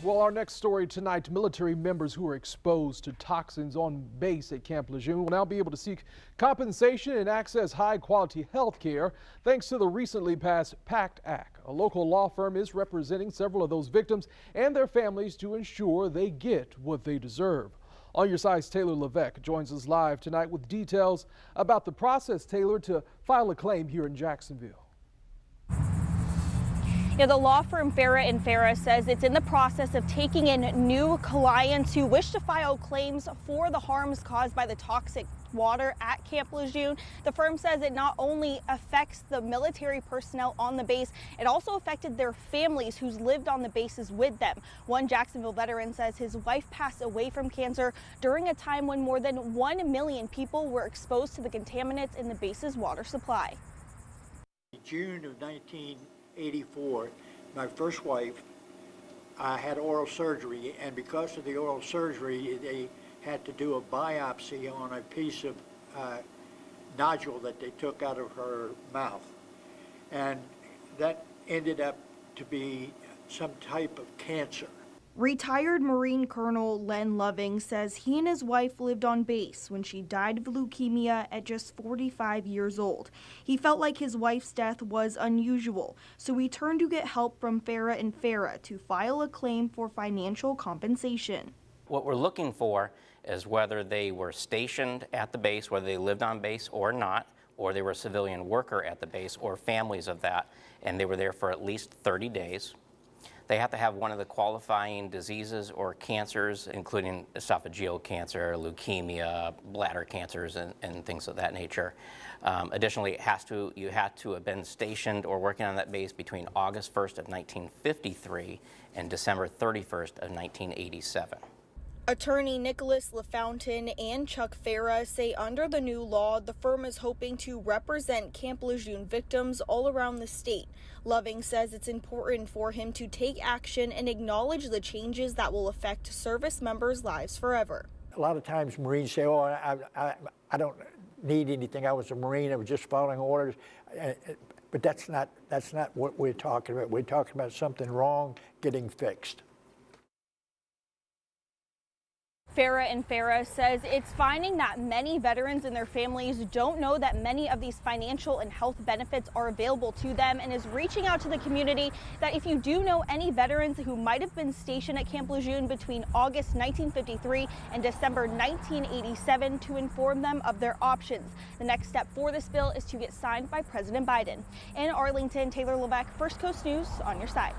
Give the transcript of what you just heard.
Well, our next story tonight, military members who are exposed to toxins on base at Camp Lejeune will now be able to seek compensation and access high-quality health care thanks to the recently passed Pact Act. A local law firm is representing several of those victims and their families to ensure they get what they deserve. On Your Side's Taylor Levesque joins us live tonight with details about the process, Taylor, to file a claim here in Jacksonville. Yeah, the law firm Farah says it's in the process of taking in new clients who wish to file claims for the harms caused by the toxic water at Camp Lejeune. The firm says it not only affects the military personnel on the base, it also affected their families who's lived on the bases with them. One Jacksonville veteran says his wife passed away from cancer during a time when more than 1 million people were exposed to the contaminants in the base's water supply. June of 1984, my first wife had oral surgery, and because of the oral surgery, they had to do a biopsy on a piece of nodule that they took out of her mouth, and that ended up to be some type of cancer. Retired Marine Colonel Len Loving says he and his wife lived on base when she died of leukemia at just 45 years old. He felt like his wife's death was unusual, so he turned to get help from Farah to file a claim for financial compensation. What we're looking for is whether they were stationed at the base, whether they lived on base or not, or they were a civilian worker at the base or families of that, and they were there for at least 30 days. They have to have one of the qualifying diseases or cancers, including esophageal cancer, leukemia, bladder cancers, and things of that nature. Additionally, you had to have been stationed or working on that base between August 1st of 1953 and December 31st of 1987. Attorney Nicholas LaFountain and Chuck Farah say under the new law, the firm is hoping to represent Camp Lejeune victims all around the state. Loving says it's important for him to take action and acknowledge the changes that will affect service members' lives forever. A lot of times Marines say, oh, I don't need anything. I was a Marine. I was just following orders. But that's not what we're talking about. We're talking about something wrong getting fixed. Farah says it's finding that many veterans and their families don't know that many of these financial and health benefits are available to them, and is reaching out to the community that if you do know any veterans who might have been stationed at Camp Lejeune between August 1953 and December 1987, to inform them of their options. The next step for this bill is to get signed by President Biden. In Arlington, Taylor Levesque, First Coast News, on your side.